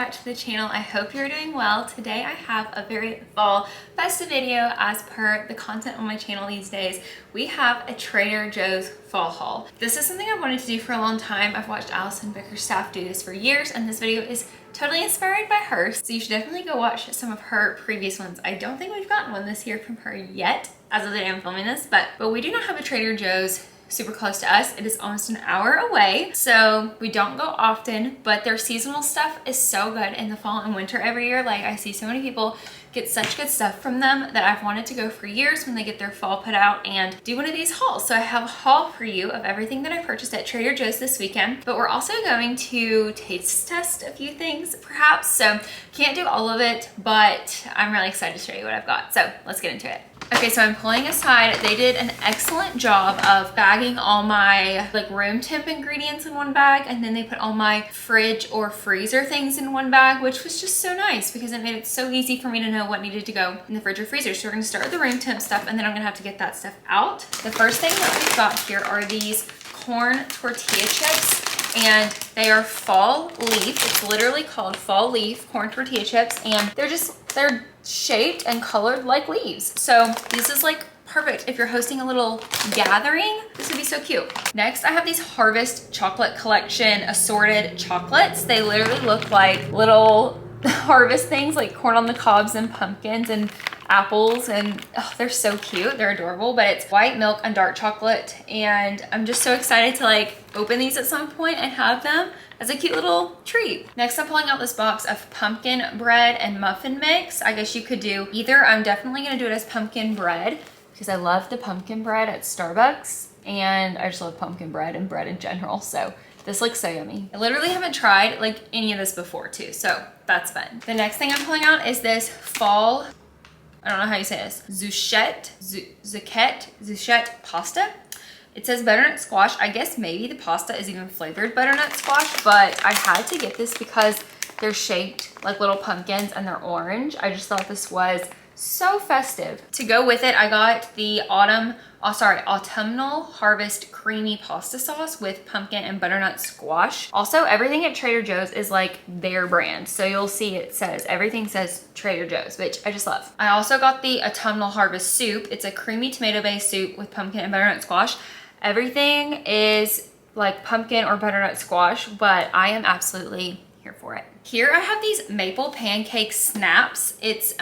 back to the channel. I hope you're doing well. Today I have a very fall festive video as per the content on my channel these days. We have a Trader Joe's fall haul. This is something I've wanted to do for a long time. I've watched Alison Bickerstaff do this for years, and this video is totally inspired by her. So you should definitely go watch some of her previous ones. I don't think we've gotten one this year from her yet as of the day I'm filming this, but we do not have a Trader Joe's super close to us. It is almost an hour away, so we don't go often, but their seasonal stuff is so good in the fall and winter every year. Like, I see so many people get such good stuff from them that I've wanted to go for years when they get their fall put out and do one of these hauls. So I have a haul for you of everything that I purchased at Trader Joe's this weekend, but we're also going to taste test a few things perhaps. So can't do all of it, but I'm really excited to show you what I've got. So let's get into it. Okay, so I'm pulling aside. They did an excellent job of bagging all my like room temp ingredients in one bag, and then they put all my fridge or freezer things in one bag, which was just so nice because it made it so easy for me to know what needed to go in the fridge or freezer. So we're gonna start with the room temp stuff, and then I'm gonna have to get that stuff out. The first thing that we've got here are these corn tortilla chips, and they are fall leaf. It's literally called fall leaf corn tortilla chips, and they're shaped and colored like leaves. So this is like perfect if you're hosting a little gathering. This would be so cute. Next, I have these Harvest Chocolate Collection assorted chocolates. They literally look like little harvest things, like corn on the cobs and pumpkins and apples, and oh, they're so cute. They're adorable, but it's white milk and dark chocolate, and I'm just so excited to like open these at some point and have them as a cute little treat. Next, I'm pulling out this box of pumpkin bread and muffin mix. I guess you could do either. I'm definitely gonna do it as pumpkin bread because I love the pumpkin bread at Starbucks, and I just love pumpkin bread and bread in general. So this looks so yummy. I literally haven't tried like any of this before too, so that's fun. The next thing I'm pulling out is this fall, I don't know how you say this, Zucchette pasta. It says butternut squash. I guess maybe the pasta is even flavored butternut squash, but I had to get this because they're shaped like little pumpkins and they're orange. I just thought this was so festive. To go with it, I got the autumnal harvest creamy pasta sauce with pumpkin and butternut squash. Also, everything at Trader Joe's is like their brand. So you'll see everything says Trader Joe's, which I just love. I also got the autumnal harvest soup. It's a creamy tomato-based soup with pumpkin and butternut squash. Everything is like pumpkin or butternut squash, but I am absolutely here for it. Here I have these maple pancake snaps. It's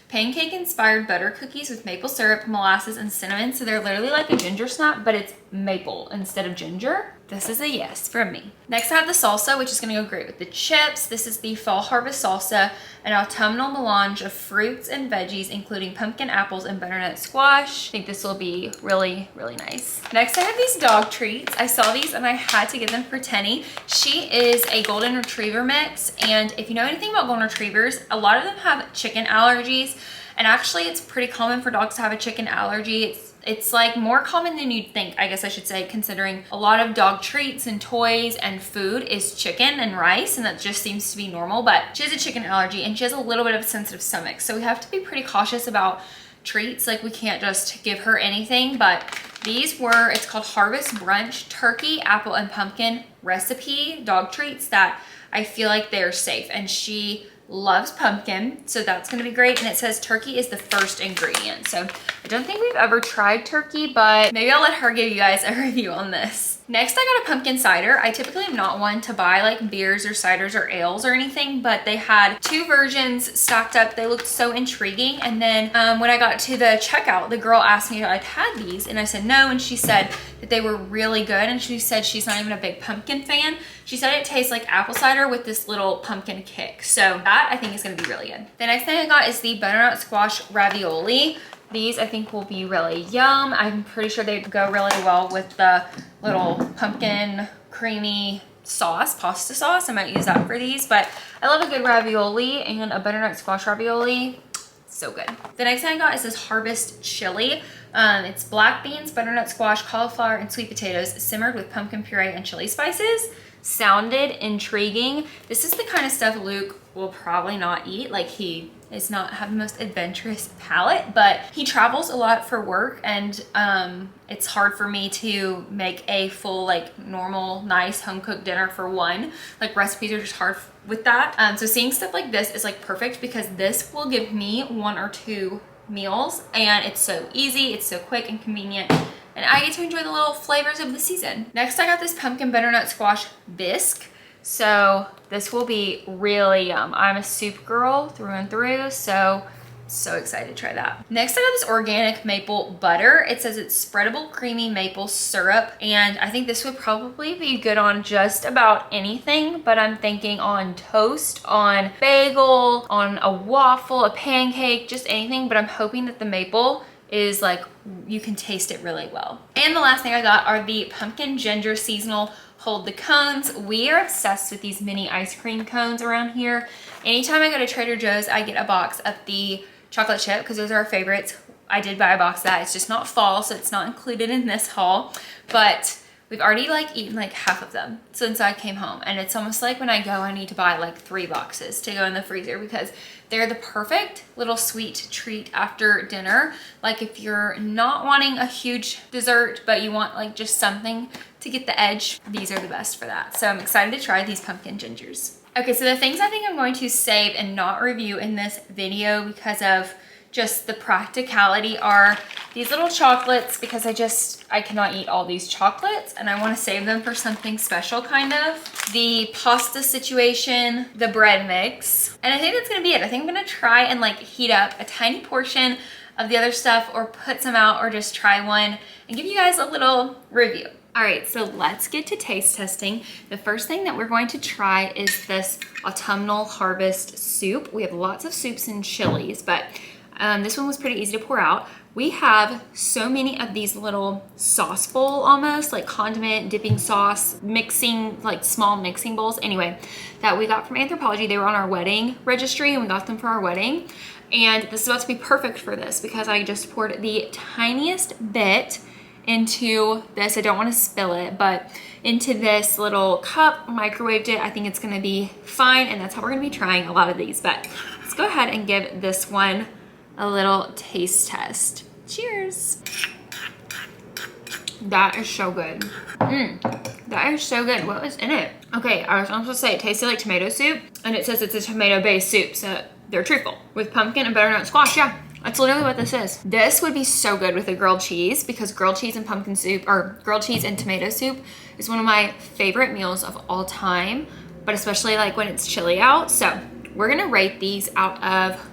pancake inspired butter cookies with maple syrup, molasses, and cinnamon. So they're literally like a ginger snap, but it's maple instead of ginger. This is a yes from me. Next, I have the salsa, which is gonna go great with the chips. This is the fall harvest salsa, an autumnal melange of fruits and veggies, including pumpkin, apples, and butternut squash. I think this will be really, really nice. Next, I have these dog treats. I saw these and I had to get them for Tenny. She is a golden retriever mix, and if you know anything about golden retrievers, a lot of them have chicken allergies, and actually it's pretty common for dogs to have a chicken allergy. It's like more common than you'd think, I guess I should say, considering a lot of dog treats and toys and food is chicken and rice, and that just seems to be normal. But she has a chicken allergy and she has a little bit of a sensitive stomach, so we have to be pretty cautious about treats. Like, we can't just give her anything, but these were, it's called Harvest Brunch turkey, apple, and pumpkin recipe dog treats that I feel like they're safe, and she loves pumpkin, so that's gonna be great. And it says turkey is the first ingredient, so I don't think we've ever tried turkey, but maybe I'll let her give you guys a review on this. Next, I got a pumpkin cider. I typically am not one to buy like beers or ciders or ales or anything, but they had two versions stacked up. They looked so intriguing, and then when I got to the checkout, the girl asked me if I'd had these, and I said no, and she said that they were really good, and she said she's not even a big pumpkin fan. She said it tastes like apple cider with this little pumpkin kick, so that I think is gonna be really good. The next thing I got is the butternut squash ravioli. These I think will be really yum. I'm pretty sure they go really well with the little pumpkin creamy sauce, pasta sauce. I might use that for these, but I love a good ravioli, and a butternut squash ravioli, so good. The next thing I got is this Harvest chili. It's black beans, butternut squash, cauliflower, and sweet potatoes simmered with pumpkin puree and chili spices. sounded intriguing. This is the kind of stuff Luke will probably not eat. Like, he is not have the most adventurous palate, but he travels a lot for work, and it's hard for me to make a full, like, normal, nice home-cooked dinner for one. Like, recipes are just hard with that. So seeing stuff like this is like perfect, because this will give me 1 or 2 meals, and it's so easy, it's so quick and convenient, and I get to enjoy the little flavors of the season. Next, I got this pumpkin butternut squash bisque. So this will be really yum. I'm a soup girl through and through, so excited to try that. Next, I got this organic maple butter. It says it's spreadable creamy maple syrup, and I think this would probably be good on just about anything, but I'm thinking on toast, on bagel, on a waffle, a pancake, just anything, but I'm hoping that the maple is like, you can taste it really well. And the last thing I got are the pumpkin ginger seasonal hold the cones. We are obsessed with these mini ice cream cones around here. Anytime I go to Trader Joe's, I get a box of the chocolate chip, because those are our favorites. I did buy a box of that. It's just not fall, so it's not included in this haul, but we've already like eaten like half of them since I came home, and it's almost like when I go, I need to buy like 3 boxes to go in the freezer, because they're the perfect little sweet treat after dinner. Like, if you're not wanting a huge dessert, but you want like just something to get the edge, these are the best for that. So I'm excited to try these pumpkin gingers. Okay, so the things I think I'm going to save and not review in this video because of just the practicality are these little chocolates, because I cannot eat all these chocolates, and I want to save them for something special, kind of. The pasta situation, the bread mix, and I think that's gonna be it. I think I'm gonna try and like heat up a tiny portion of the other stuff, or put some out, or just try one and give you guys a little review. All right, so let's get to taste testing. The first thing that we're going to try is this autumnal harvest soup. We have lots of soups and chilies, but this one was pretty easy to pour out. We have so many of these little sauce bowl, almost like condiment dipping sauce mixing, like small mixing bowls anyway, that we got from Anthropologie. They were on our wedding registry, and we got them for our wedding, and this is about to be perfect for this, because I just poured the tiniest bit into this. I don't want to spill it, but into this little cup, microwaved it. I think it's gonna be fine, and that's how we're gonna be trying a lot of these. But let's go ahead and give this one a little taste test. Cheers. That is so good. That is so good. What was in it? Okay, I was supposed to say it tasted like tomato soup, and it says it's a tomato-based soup, so they're truthful. With pumpkin and butternut squash, yeah. That's literally what this is. This would be so good with a grilled cheese, because grilled cheese and pumpkin soup, or grilled cheese and tomato soup, is one of my favorite meals of all time, but especially like when it's chilly out. So we're gonna rate these out of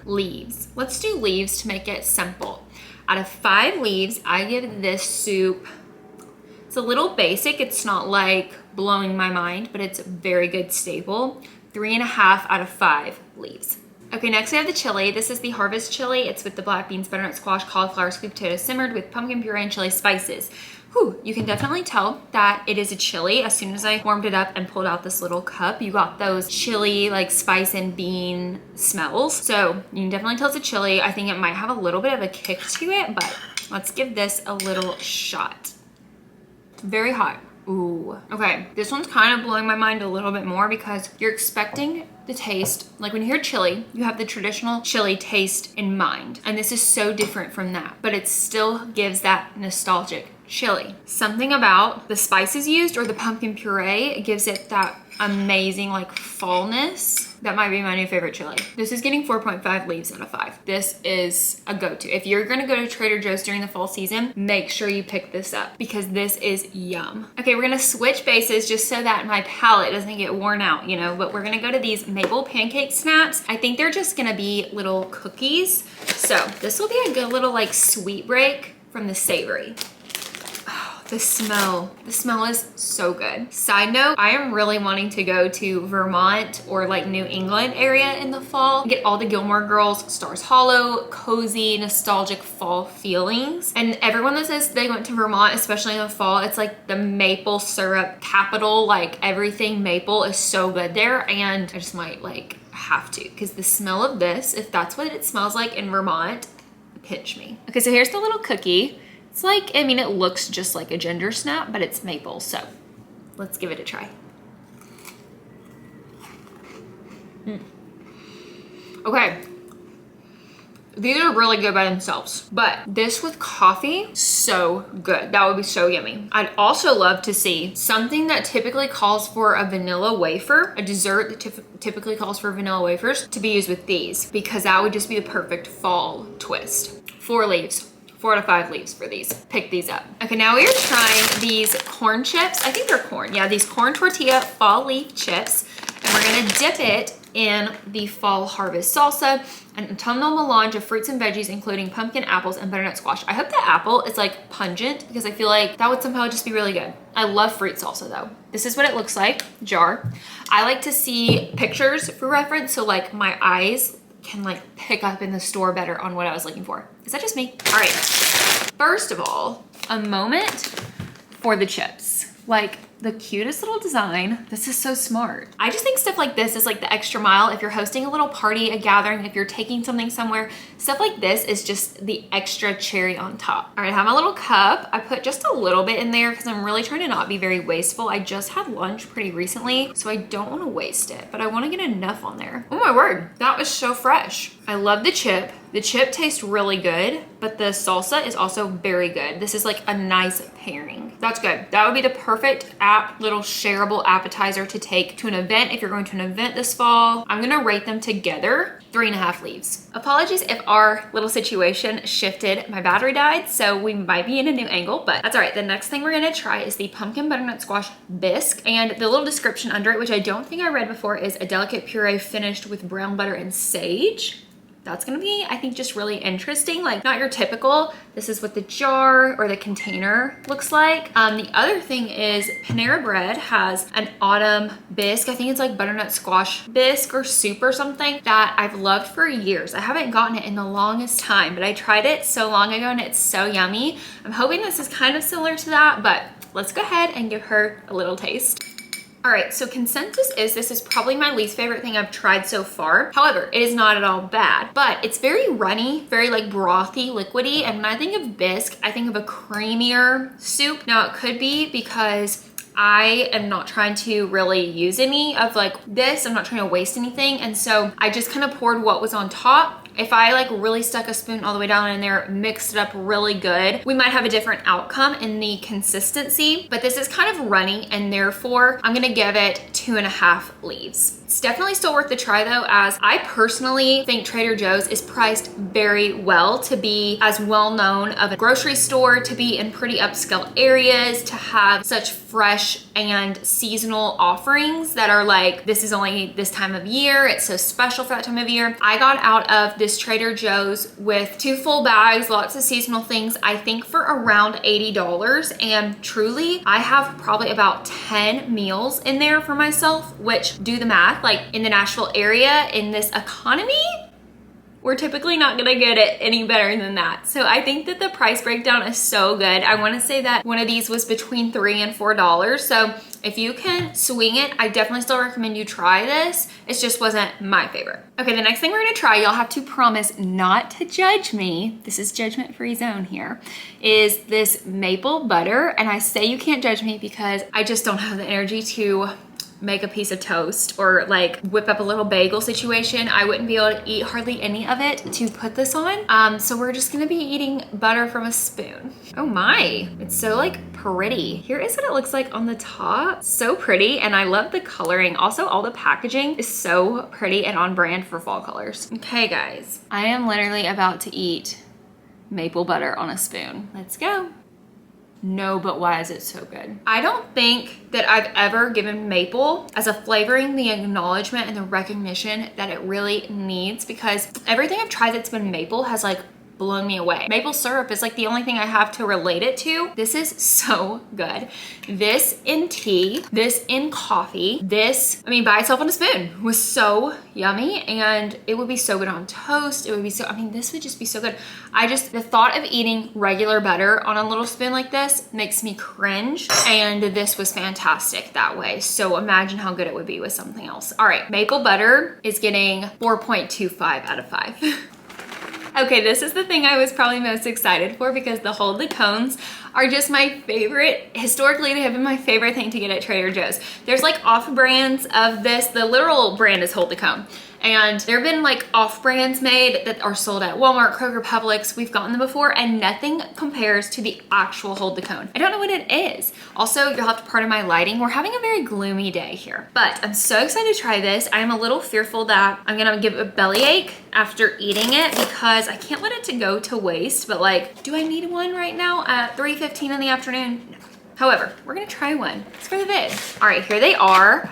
leaves. Let's do leaves to make it simple. Out of 5 leaves, I give this soup, it's a little basic. It's not like blowing my mind, but it's a very good staple. 3.5 out of 5 leaves. Okay, next we have the chili. This is the Harvest chili. It's with the black beans, butternut squash, cauliflower, sweet potato simmered with pumpkin puree and chili spices. Whew, you can definitely tell that it is a chili. As soon as I warmed it up and pulled out this little cup, you got those chili, like spice and bean smells. So you can definitely tell it's a chili. I think it might have a little bit of a kick to it, but let's give this a little shot. Very hot. Ooh, okay. This one's kind of blowing my mind a little bit more, because you're expecting the taste, like when you hear chili, you have the traditional chili taste in mind. And this is so different from that, but it still gives that nostalgic chili. Something about the spices used or the pumpkin puree gives it that amazing like fallness. That might be my new favorite chili. This is getting 4.5 leaves out of 5. This is a go-to. If you're gonna go to Trader Joe's during the fall season, make sure you pick this up, because this is yum. Okay, we're gonna switch bases just so that my palate doesn't get worn out, you know, but we're gonna go to these maple pancake snaps. I think they're just gonna be little cookies. So this will be a good little like sweet break from the savory. The smell is so good. Side note, I am really wanting to go to Vermont or like New England area in the fall, get all the Gilmore Girls, Stars Hollow, cozy, nostalgic fall feelings. And everyone that says they went to Vermont, especially in the fall, it's like the maple syrup capital, like everything maple is so good there. And I just might like have to, because the smell of this, if that's what it smells like in Vermont, pinch me. Okay, so here's the little cookie. It's like, I mean, it looks just like a ginger snap, but it's maple, so Let's give it a try. Okay. These are really good by themselves, but this with coffee, so good. That would be so yummy. I'd also love to see something that typically calls for a vanilla wafer, a dessert that typically calls for vanilla wafers, to be used with these, because that would just be the perfect fall twist. 4 leaves. 4 to 5 leaves for these. Pick these up. Okay, now we are trying these corn chips. I think they're corn. Yeah, these corn tortilla fall leaf chips. And we're gonna dip it in the fall harvest salsa and autumnal melange of fruits and veggies, including pumpkin, apples, and butternut squash. I hope the apple is like pungent because I feel like that would somehow just be really good. I love fruit salsa though. This is what it looks like, jar. I like to see pictures for reference, so like my eyes can like pick up in the store better on what I was looking for. Is that just me? All right, first of all, a moment for the chips. Like the cutest little design. This is so smart. I just think stuff like this is like the extra mile. If you're hosting a little party, a gathering, if you're taking something somewhere, stuff like this is just the extra cherry on top. All right, I have my little cup. I put just a little bit in there because I'm really trying to not be very wasteful. I just had lunch pretty recently, so I don't want to waste it, but I want to get enough on there. Oh my word, that was so fresh. I love the chip. The chip tastes really good, but the salsa is also very good. This is like a nice pairing. That's good. That would be the perfect little shareable appetizer to take to an event. If you're going to an event this fall, I'm gonna rate them together 3.5 leaves. Apologies if our little situation shifted. My battery died, so we might be in a new angle, but that's all right. The next thing we're gonna try is the pumpkin butternut squash bisque, and the little description under it, which I don't think I read before, is a delicate puree finished with brown butter and sage. That's gonna be, I think, just really interesting. Like not your typical, this is what the jar or the container looks like. The other thing is Panera Bread has an autumn bisque. I think it's like butternut squash bisque or soup or something that I've loved for years. I haven't gotten it in the longest time, but I tried it so long ago and it's so yummy. I'm hoping this is kind of similar to that, but let's go ahead and give her a little taste. All right, so consensus is this is probably my least favorite thing I've tried so far. However, it is not at all bad, but it's very runny, very like brothy, liquidy. And when I think of bisque, I think of a creamier soup. Now it could be because I am not trying to really use any of like this. I'm not trying to waste anything. And so I just kind of poured what was on top. If I like really stuck a spoon all the way down in there, mixed it up really good, we might have a different outcome in the consistency, but this is kind of runny and therefore I'm gonna give it 2.5 leaves. It's definitely still worth the try though, as I personally think Trader Joe's is priced very well to be as well known of a grocery store, to be in pretty upscale areas, to have such fresh and seasonal offerings that are like, this is only this time of year, it's so special for that time of year. I got out of this Trader Joe's with 2 full bags, lots of seasonal things, I think for around $80, and truly I have probably about 10 meals in there for myself, which, do the math, like in the Nashville area, in this economy, we're typically not gonna get it any better than that. So I think that the price breakdown is so good. I wanna say that one of these was between $3 and $4. So if you can swing it, I definitely still recommend you try this. It just wasn't my favorite. Okay, the next thing we're gonna try, y'all have to promise not to judge me, this is judgment-free zone here, is this maple butter. And I say you can't judge me because I just don't have the energy to make a piece of toast or like whip up a little bagel situation. I wouldn't be able to eat hardly any of it to put this on. So we're just gonna be eating butter from a spoon. Oh my, it's so like pretty. Here is what it looks like on the top. So pretty, and I love the coloring. Also, all the packaging is so pretty and on brand for fall colors. Okay guys, I am literally about to eat maple butter on a spoon. Let's go. No, but why is it so good? I don't think that I've ever given maple as a flavoring the acknowledgement and the recognition that it really needs, because everything I've tried that's been maple has like blown me away. Maple syrup is like the only thing I have to relate it to. This is so good. This in tea, this in coffee, this, I mean, by itself on a spoon was so yummy, and it would be so good on toast. It would be so, I mean, this would just be so good. The thought of eating regular butter on a little spoon like this makes me cringe, and this was fantastic that way. So imagine how good it would be with something else. All right, maple butter is getting 4.25 out of 5. Okay, this is the thing I was probably most excited for, because the hold the cones are just my favorite. Historically, they have been my favorite thing to get at Trader Joe's. There's like off brands of this. The literal brand is Hold the Cone. And there have been like off brands made that are sold at Walmart, Kroger, Publix. We've gotten them before and nothing compares to the actual Hold the Cone. I don't know what it is. Also, you'll have to pardon my lighting. We're having a very gloomy day here, but I'm so excited to try this. I am a little fearful that I'm gonna give a bellyache after eating it because I can't let it to go to waste, but like, do I need one right now at 3:15 in the afternoon? No. However, we're gonna try one. It's for the vid. All right, here they are.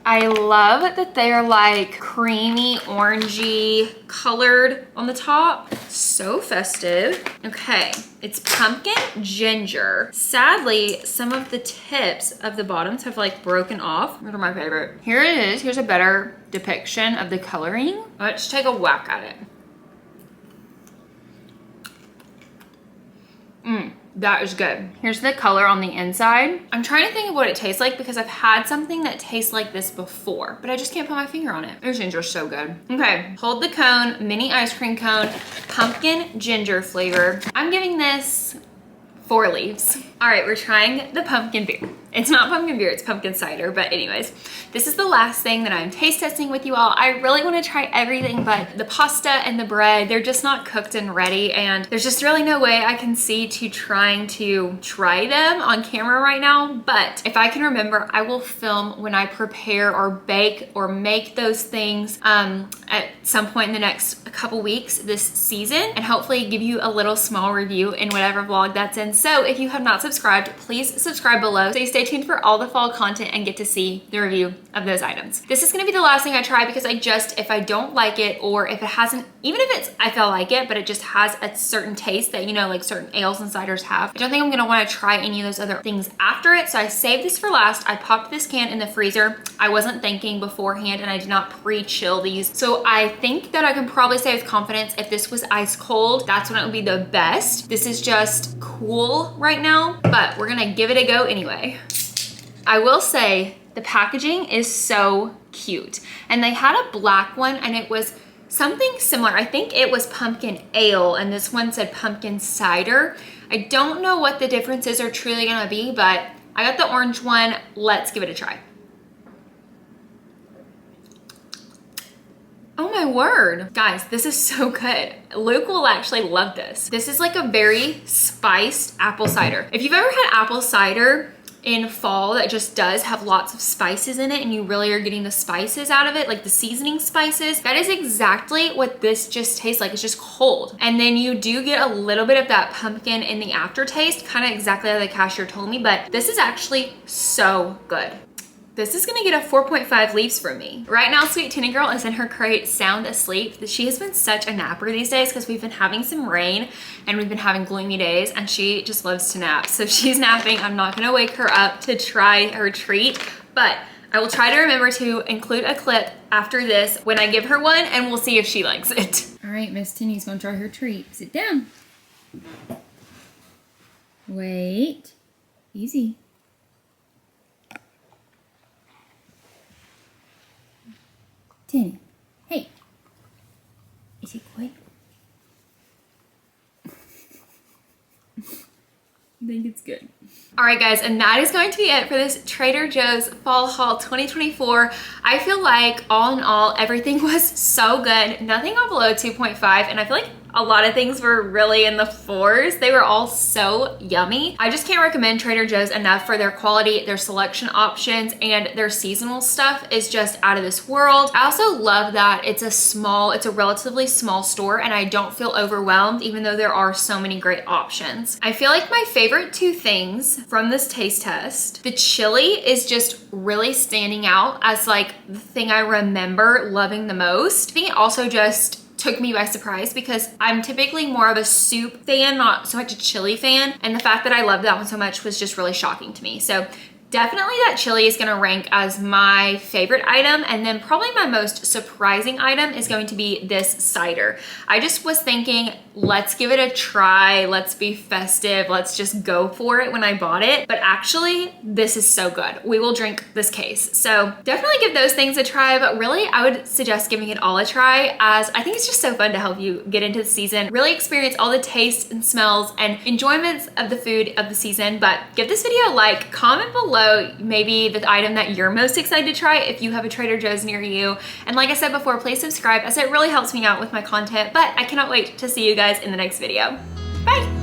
I love that they're like creamy, orangey colored on the top. So festive. Okay, it's pumpkin ginger. Sadly, some of the tips of the bottoms have like broken off. These are my favorite. Here it is. Here's a better depiction of the coloring. Let's take a whack at it. That is good. Here's the color on the inside. I'm trying to think of what it tastes like because I've had something that tastes like this before, but I just can't put my finger on it. This ginger's so good. Okay, Hold the Cone, mini ice cream cone, pumpkin ginger flavor. I'm giving this 4 leaves. All right, we're trying the pumpkin beer. It's not pumpkin beer, it's pumpkin cider, but anyways, this is the last thing that I'm taste testing with you all. I really wanna try everything, but the pasta and the bread, they're just not cooked and ready, and there's just really no way I can see to trying to try them on camera right now, but if I can remember, I will film when I prepare or bake or make those things at some point in the next couple weeks this season, and hopefully give you a little small review in whatever vlog that's in. So if you have not subscribed, please subscribe below so you stay tuned for all the fall content and get to see the review of those items. This is gonna be the last thing I try because if I don't like it, or if it hasn't, even if I feel like it, but it just has a certain taste that, you know, like certain ales and ciders have, I don't think I'm gonna wanna try any of those other things after it. So I saved this for last. I popped this can in the freezer. I wasn't thinking beforehand and I did not pre-chill these. So I think that I can probably say with confidence, if this was ice cold, that's when it would be the best. This is just cool right now, but we're gonna give it a go anyway. I will say the packaging is so cute, and they had a black one and it was something similar. I think it was pumpkin ale and this one said pumpkin cider. I don't know what the differences are truly gonna be, but I got the orange one. Let's give it a try. Oh my word. Guys, this is so good. Luke will actually love this. This is like a very spiced apple cider. If you've ever had apple cider in fall that just does have lots of spices in it and you really are getting the spices out of it, like the seasoning spices, that is exactly what this just tastes like. It's just cold. And then you do get a little bit of that pumpkin in the aftertaste, kind of exactly how the cashier told me, but this is actually so good. This is gonna get a 4.5 leaves from me. Right now, Sweet Tinny Girl is in her crate, sound asleep. She has been such a napper these days because we've been having some rain and we've been having gloomy days, and she just loves to nap. So she's napping. I'm not gonna wake her up to try her treat, but I will try to remember to include a clip after this when I give her one, and we'll see if she likes it. All right, Miss Tinny's gonna try her treat. Sit down. Wait, easy. Tinny, hey, is it good? I think it's good. All right guys, and that is going to be it for this Trader Joe's Fall Haul 2024. I feel like all in all, everything was so good. Nothing got below 2.5, and I feel like a lot of things were really in the 4s. They were all so yummy. I just can't recommend Trader Joe's enough for their quality, their selection options, and their seasonal stuff is just out of this world. I also love that it's a relatively small store, and I don't feel overwhelmed even though there are so many great options. I feel like my favorite 2 things from this taste test, the chili is just really standing out as like the thing I remember loving the most. I think it also just took me by surprise because I'm typically more of a soup fan, not so much a chili fan. And the fact that I loved that one so much was just really shocking to me. So Definitely that chili is gonna rank as my favorite item, and then probably my most surprising item is going to be this cider. I just was thinking, let's give it a try, let's be festive, let's just go for it when I bought it, but actually this is so good. We will drink this case. So definitely give those things a try, but really I would suggest giving it all a try, as I think it's just so fun to help you get into the season, really experience all the tastes and smells and enjoyments of the food of the season. But give this video a like, comment below maybe the item that you're most excited to try if you have a Trader Joe's near you. And like I said before, please subscribe as it really helps me out with my content, but I cannot wait to see you guys in the next video. Bye.